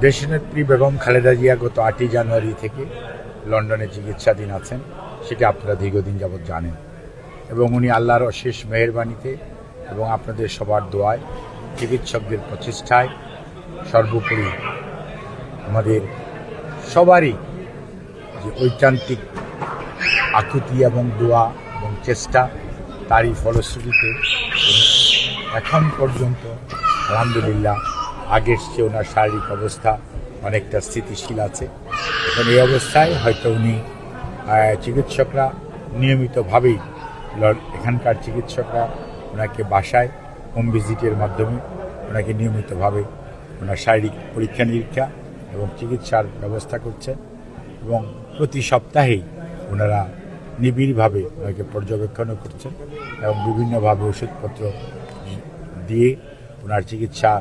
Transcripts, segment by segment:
দেশনেত্রী বেগম খালেদা জিয়া গত 8ই জানুয়ারি থেকে লন্ডনে চিকিৎসাধীন আছেন, সেটা আপনারা দীর্ঘদিন যাবৎ জানেন। এবং উনি আল্লাহর অশেষ মেহেরবানিতে এবং আপনাদের সবার দোয়ায়, চিকিৎসকদের প্রচেষ্টায়, সর্বোপরি আমাদের সবারই যে ঐকান্তিক আকুতি এবং দোয়া এবং চেষ্টা, তারই ফলশ্রুতিতে এখন পর্যন্ত আলহামদুলিল্লাহ আগের চেয়ে ওনার শারীরিক অবস্থা অনেকটা স্থিতিশীল আছে। এখন এই অবস্থায় হয়তো উনি চিকিৎসকরা নিয়মিতভাবেই, এখানকার চিকিৎসকরা ওনাকে বাসায় হোম ভিজিটের মাধ্যমে ওনাকে নিয়মিতভাবে ওনার শারীরিক পরীক্ষা নিরীক্ষা এবং চিকিৎসার ব্যবস্থা করছেন এবং প্রতি সপ্তাহেই ওনারা নিবিড়ভাবে ওনাকে পর্যবেক্ষণও করছেন এবং বিভিন্নভাবে ওষুধপত্র দিয়ে ওনার চিকিৎসা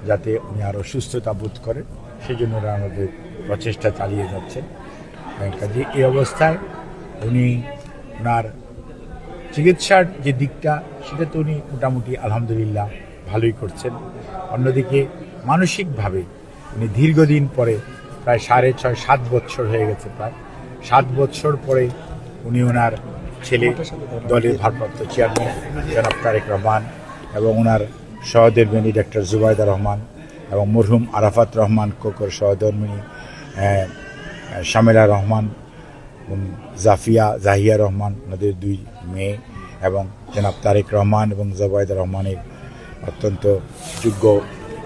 যাতে উনি আরও সুস্থতা বোধ করেন সেই জন্য ওরা আমাদের প্রচেষ্টা চালিয়ে যাচ্ছেন। কাজে এই অবস্থায় উনি ওনার চিকিৎসার যে দিকটা সেটা তো উনি মোটামুটি আলহামদুলিল্লাহ ভালোই করছেন। অন্যদিকে মানসিকভাবে উনি দীর্ঘদিন পরে প্রায় 6.5-7 বছর হয়ে গেছে, প্রায় 7 বছর পরে উনি ওনার ছেলে, দলের ভারপ্রাপ্ত চেয়ারম্যান জনাব তারেক রহমান এবং ওনার সহধর্মিণী ডক্টর জুবাইদা রহমান এবং মরহুম আরাফাত রহমান কোকর সহধর্মিণী শামেলা রহমান এবং জাহিয়া রহমান, ওনাদের 2 মেয়ে এবং জনাব তারেক রহমান এবং জুবাইদা রহমানের অত্যন্ত যোগ্য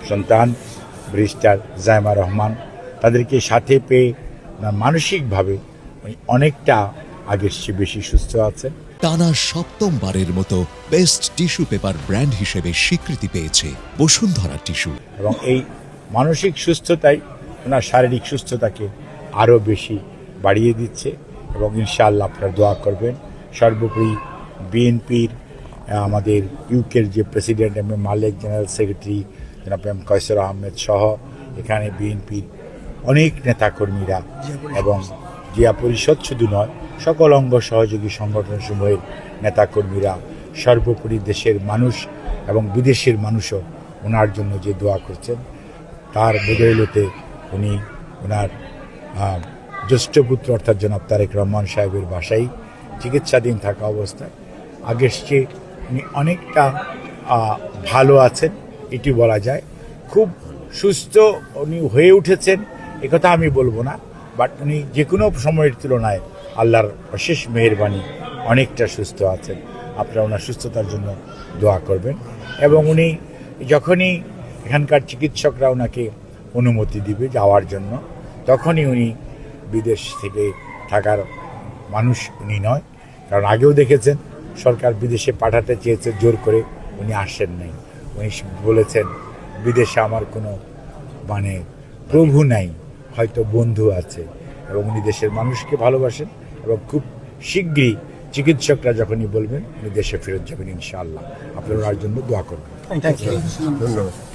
সন্তান ব্যারিস্টার জাইমা রহমান, তাদেরকে সাথে পেয়ে মানসিকভাবে অনেকটা আগের চেয়ে বেশি সুস্থ আছেন। টানা 7মবারের মতো বেস্ট টিস্যু পেপার ব্র্যান্ড হিসেবে স্বীকৃতি পেয়েছে বসুন্ধরা টিস্যু। এবং এই মানসিক সুস্থতাই ওনার শারীরিক সুস্থতাকে আরও বেশি বাড়িয়ে দিচ্ছে এবং ইনশাআল্লাহ আপনারা দোয়া করবেন। সর্বোপরি বিএনপির আমাদের ইউকের যে প্রেসিডেন্ট এবং মালিক জেনারেল সেক্রেটারি জনাব এম কয়সর আহমেদ সহ এখানে বিএনপির অনেক নেতাকর্মীরা এবং জিয়া পরিষদ শুধু নয়, সকল অঙ্গ সহযোগী সংগঠনসমূহের নেতাকর্মীরা, সর্বোপরি দেশের মানুষ এবং বিদেশের মানুষও ওনার জন্য যে দোয়া করছেন, তার বদৌলতে উনি ওনার জ্যেষ্ঠ পুত্র অর্থাৎ জনাব তারেক রহমান সাহেবের বাসায় চিকিৎসাধীন থাকা অবস্থায় আগের চেয়ে উনি অনেকটা ভালো আছেন, এটি বলা যায়। খুব সুস্থ উনি হয়ে উঠেছেন একথা আমি বলবো না, বাট উনি যে কোনো সময়ের তুলনায় আল্লাহর অশেষ মেহেরবানি অনেকটা সুস্থ আছেন। আপনারা ওনার সুস্থতার জন্য দোয়া করবেন এবং উনি যখনই এখানকার চিকিৎসকরা ওনাকে অনুমতি দিবে যাওয়ার জন্য, তখনই উনি বিদেশ থেকে থাকার মানুষ উনি নয়। কারণ আগেও দেখেছেন সরকার বিদেশে পাঠাতে চেয়েছে, জোর করে উনি আসেন নাই। উনি বলেছেন বিদেশে আমার কোনো প্রভু নাই, হয়তো বন্ধু আছে, এবং উনি দেশের মানুষকে ভালোবাসেন এবং খুব শীঘ্রই চিকিৎসকরা যখনই বলবেন উনি দেশে ফেরত যাবেন ইনশাআল্লাহ। আপনারা ওনার জন্য দোয়া করবেন। ধন্যবাদ।